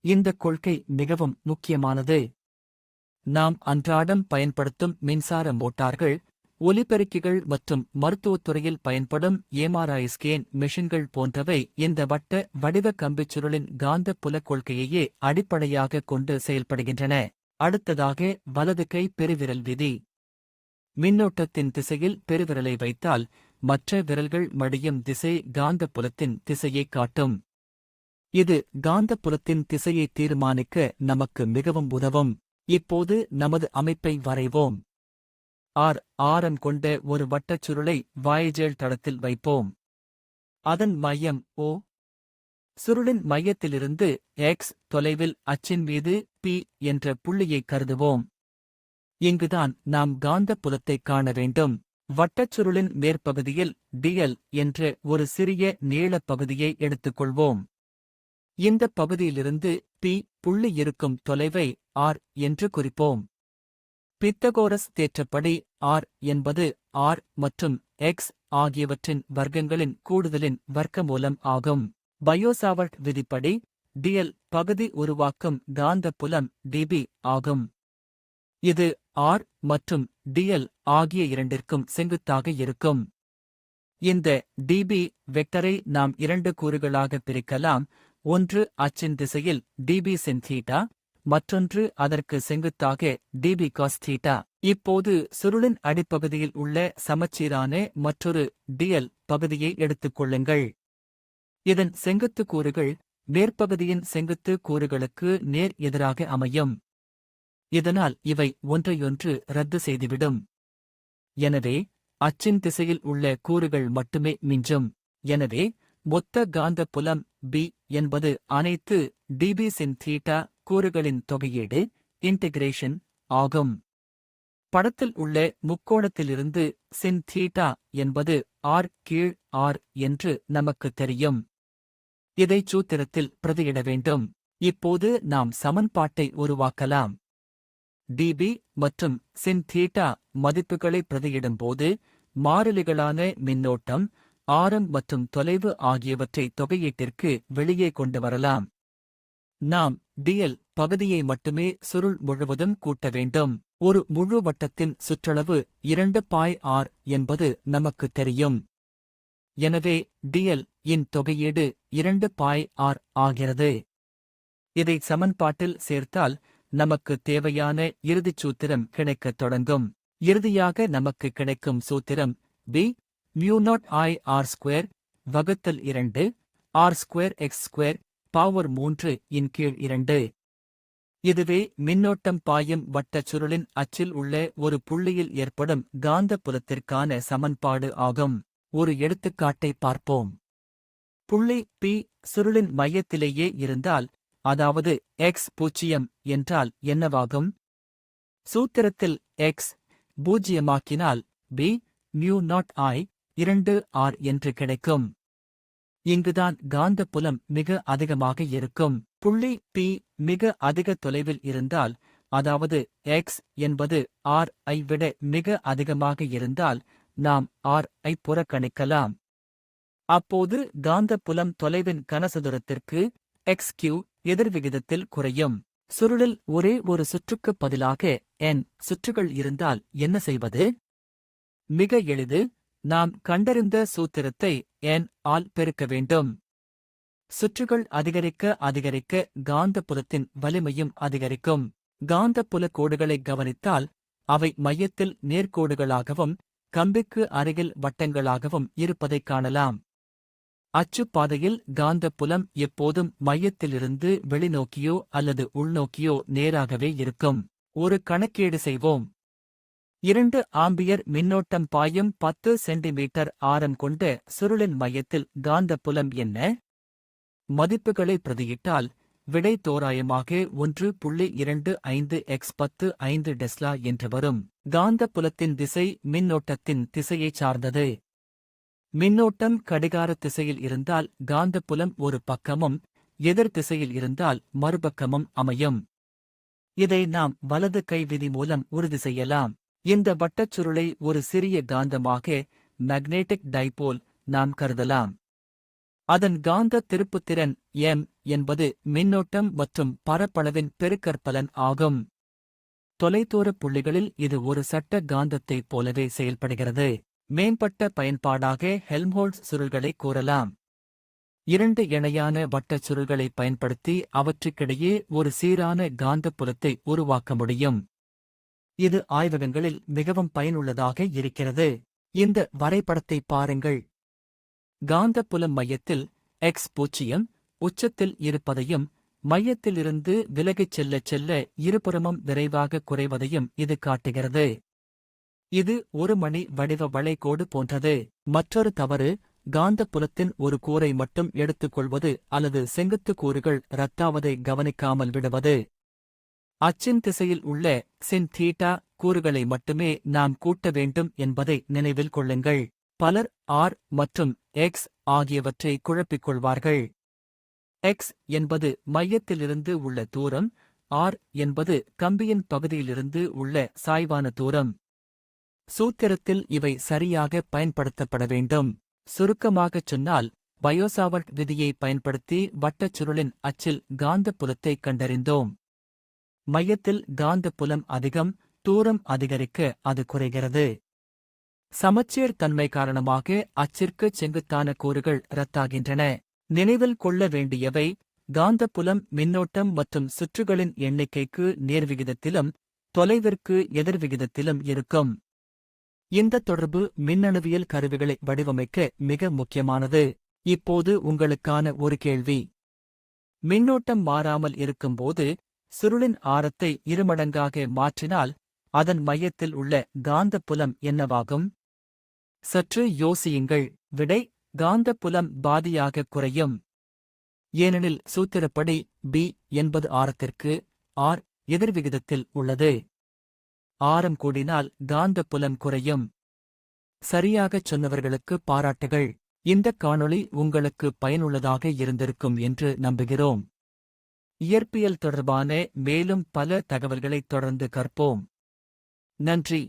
இந்த கொள்கை மிகவும் முக்கியமானது. நாம் அன்றாடம் பயன்படுத்தும் மின்சார மோட்டார்கள், ஒலிபெருக்கிகள் மற்றும் மருத்துவத்துறையில் பயன்படும் எம்ஆர்ஐ ஸ்கேன் மெஷின்கள் போன்றவை இந்த வட்ட வடிவ கம்பிச்சுருளின் காந்த புலக் கொள்கையையே அடிப்படையாகக் கொண்டு செயல்படுகின்றன. அடுத்ததாக வலது கை பெருவிரல் விதி. மின்னோட்டத்தின் திசையில் பெருவிரலை வைத்தால் மற்ற விரல்கள் மடியும் திசை காந்த புலத்தின் திசையைக் காட்டும். இது காந்த புலத்தின் திசையை தீர்மானிக்க நமக்கு மிகவும் உதவும். இப்போது நமது அமைப்பை வரைவோம். ஆரம் கொண்ட ஒரு வட்டச் சுருளை வாயேஜர் தளத்தில் வைப்போம். அதன் மையம் O. சுருளின் மையத்திலிருந்து x தொலைவில் அச்சின் மீது P என்ற புள்ளியைக் கருதுவோம். இங்குதான் நாம் காந்த புலத்தைக் காண வேண்டும். வட்டச் சுருளின் மேற்பகுதியில் dl என்ற ஒரு சிறிய நீளப் பகுதியை எடுத்துக்கொள்வோம். இந்த பகுதியிலிருந்து P புள்ளி இருக்கும் தொலைவை r என்று குறிப்போம். பித்தகோரஸ் தேற்றப்படி r என்பது r மற்றும் x ஆகியவற்றின் வர்க்கங்களின் கூடுதலின் வர்க்கமூலம் ஆகும். பயோசாவர்ட் விதிப்படி dl பகுதி உருவாக்கும் காந்த புலம் dB ஆகும். இது r மற்றும் dl ஆகிய இரண்டிற்கும் செங்குத்தாக இருக்கும். இந்த dB வெக்டரை நாம் இரண்டு கூறுகளாக பிரிக்கலாம். ஒன்று அச்சின் திசையில் dB sin θ, மற்றொன்று அதற்கு செங்குத்தாக dB cos θ. இப்போது சுருளின் அடிப்பகுதியில் உள்ள சமச்சீரான மற்றொரு dl பகுதியை எடுத்துக்கொள்ளுங்கள். இதன் செங்குத்து கூறுகள் மேற்பகுதியின் செங்குத்து கூறுகளுக்கு நேர் எதிராக அமையும். இதனால் இவை ஒன்றையொன்று ரத்து செய்துவிடும். எனவே அச்சின் திசையில் உள்ள கூறுகள் மட்டுமே மிஞ்சும். எனவே மொத்த காந்த புலம் B என்பது அனைத்து dB sin θ கூறுகளின் தொகையீடு இன்டெகிரேஷன் ஆகும். படத்தில் உள்ள முக்கோணத்திலிருந்து sin θ என்பது r கீழ் r என்று நமக்குத் தெரியும். இதை சூத்திரத்தில் பிரதியிட வேண்டும். இப்போது நாம் சமன்பாட்டை உருவாக்கலாம். dB மற்றும் sin θ மதிப்புகளை பிரதியிடும்போது மாறிலிகளான மின்னோட்டம், ஆரம் மற்றும் தொலைவு ஆகியவற்றை தொகையீட்டிற்கு வெளியே கொண்டு வரலாம். நாம் dl பகுதியை மட்டுமே சுருள் முழுவதும் கூட்ட வேண்டும். ஒரு முழு வட்டத்தின் சுற்றளவு 2πr என்பது நமக்குத் தெரியும். எனவே dl இன் தொகையீடு 2πr ஆகிறது. இதை சமன்பாட்டில் சேர்த்தால் நமக்கு தேவையான இறுதிச் சூத்திரம் கிடைக்கத் தொடங்கும். இறுதியாக நமக்கு கிடைக்கும் சூத்திரம் b μ0 I r² வகுத்தல் 2 r² x² பவர் 3 இன் கீழ் 2. இதுவே மின்னோட்டம் பாயும் வட்டச் சுருளின் அச்சில் உள்ள ஒரு புள்ளியில் ஏற்படும் காந்த புலத்திற்கான சமன்பாடு ஆகும். ஒரு எடுத்துக்காட்டை பார்ப்போம். புள்ளி P சுருளின் மையத்திலேயே இருந்தால், அதாவது x0 என்றால் என்னவாகும்? சூத்திரத்தில் x பூஜ்ஜியமாக்கினால் b μ0 I 2r என்று கிடைக்கும். இங்குதான் காந்த புலம் மிக அதிகமாக இருக்கும். புள்ளி P மிக அதிக தொலைவில் இருந்தால், அதாவது x என்பது r ஐ விட மிக அதிகமாக இருந்தால், நாம் r ஐ புறக்கணிக்கலாம். அப்போது காந்த புலம் தொலைவின் கனசதுரத்திற்கு xq எதிர்விகிதத்தில் குறையும். சுருளில் ஒரே ஒரு சுற்றுக்குப் பதிலாக n சுற்றுகள் இருந்தால் என்ன செய்வது? மிக எளிது. நாம் கண்டறிந்த சூத்திரத்தை n ஆல் பெருக்க வேண்டும். சுற்றுகள் அதிகரிக்க அதிகரிக்க காந்த புலத்தின் வலிமையும் அதிகரிக்கும். காந்த புல கோடுகளை கவனித்தால் அவை மையத்தில் நேர்கோடுகளாகவும் கம்பிக்கு அருகில் வட்டங்களாகவும் இருப்பதைக் காணலாம். அச்சுப்பாதையில் காந்த புலம் எப்போதும் மையத்திலிருந்து வெளிநோக்கியோ அல்லது உள்நோக்கியோ நேராகவே இருக்கும். ஒரு கணக்கீடு செய்வோம். 2 ஆம்பியர் மின்னோட்டம் பாயும் 10 சென்டிமீட்டர் ஆரம் கொண்ட சுருளின் மையத்தில் காந்த புலம் என்ன? மதிப்புகளை பிரதியிட்டால் விடை தோராயமாக 1.25 x 10 5 டெஸ்லா என்று வரும். காந்த புலத்தின் திசை மின்னோட்டத்தின் திசையைச் சார்ந்தது. மின்னோட்டம் கடிகார திசையில் இருந்தால் காந்தப்புலம் ஒரு பக்கமும், எதிர் திசையில் இருந்தால் மறுபக்கமும் அமையும். இதை நாம் வலது கை விதி மூலம் உறுதி செய்யலாம். இந்த வட்டச் சுருளை ஒரு சிறிய காந்தமாக மேக்னெட்டிக் டைபோல் நாம் கருதலாம். அதன் காந்த திருப்புத்திறன் m என்பது மின்னோட்டம் மற்றும் பரப்பளவின் பெருக்கற்பலன் ஆகும். தொலைதூர புள்ளிகளில் இது ஒரு சட்ட காந்தத்தைப் போலவே செயல்படுகிறது. மேம்பட்ட பயன்பாடாக ஹெல்ம்ஹோல்ட்ஸ் சுருள்களை கூறலாம். 2 இணையான வட்டச் சுருள்களை பயன்படுத்தி அவற்றுக்கிடையே ஒரு சீரான காந்தப்புலத்தை உருவாக்க முடியும். இது ஆய்வகங்களில் மிகவும் பயனுள்ளதாக இருக்கிறது. இந்த வரைபடத்தை பாருங்கள். காந்தப்புலம் மையத்தில் x0 உச்சத்தில் இருப்பதையும் மையத்திலிருந்து விலகிச் செல்லச் செல்ல இருபுறமும் விரைவாக குறைவதையும் இது காட்டுகிறது. இது ஒரு மணி வடிவ வளைகோடு போன்றது. மற்றொரு தவறு காந்தப்புலத்தின் ஒரு கூறை மட்டும் எடுத்துக்கொள்வது அல்லது செங்குத்து கூறுகள் ரத்தாவதை கவனிக்காமல் விடுவது. அச்சின் திசையில் உள்ள சின் தீட்டா கூறுகளை மட்டுமே நாம் கூட்ட வேண்டும் என்பதை நினைவில் கொள்ளுங்கள். பலர் r மற்றும் x ஆகியவற்றை குழப்பிக் கொள்வார்கள். x என்பது மையத்திலிருந்து உள்ள தூரம், r என்பது கம்பியின் பகுதியிலிருந்து உள்ள சாய்வான தூரம். சூத்திரத்தில் இவை சரியாக பயன்படுத்தப்பட வேண்டும். சுருக்கமாகச் சொன்னால், பயோசாவர்ட் விதியை பயன்படுத்தி வட்டச் சுருளின் அச்சில் காந்தப்புலத்தைக் கண்டறிந்தோம். மையத்தில் காந்தப்புலம் அதிகம், தூரம் அதிகரிக்க அது குறைகிறது. சமச்சீர் தன்மை காரணமாக அச்சிற்குச் செங்குத்தான கூறுகள் ரத்தாகின்றன. நினைவில் கொள்ள வேண்டியவை: காந்தப்புலம் மின்னோட்டம் மற்றும் சுற்றுகளின் எண்ணிக்கைக்கு நேர்விகிதத்திலும் தொலைவிற்கு எதிர்விகிதத்திலும் இருக்கும். இந்த தொடர்பு மின்னணுவியல் கருவிகளை வடிவமைக்க மிக முக்கியமானது. இப்போது உங்களுக்கான ஒரு கேள்வி. மின்னோட்டம் மாறாமல் இருக்கும்போது சுருளின் ஆரத்தை இருமடங்காக மாற்றினால் அதன் மையத்தில் உள்ள காந்தப்புலம் என்னவாகும்? சற்று யோசியுங்கள். விடை: காந்தப்புலம் பாதியாக குறையும். ஏனெனில் சூத்திரப்படி b என்பது ஆரத்திற்கு r எதிர்விகிதத்தில் உள்ளது. ஆரம் கூடினால் காந்தப்புலம் குறையும். சரியாகச் சொன்னவர்களுக்கு பாராட்டுகள். இந்தக் காணொளி உங்களுக்கு பயனுள்ளதாக இருந்திருக்கும் என்று நம்புகிறோம். இயற்பியல் தொடர்பான மேலும் பல தகவல்களைத் தொடர்ந்து கற்போம். நன்றி.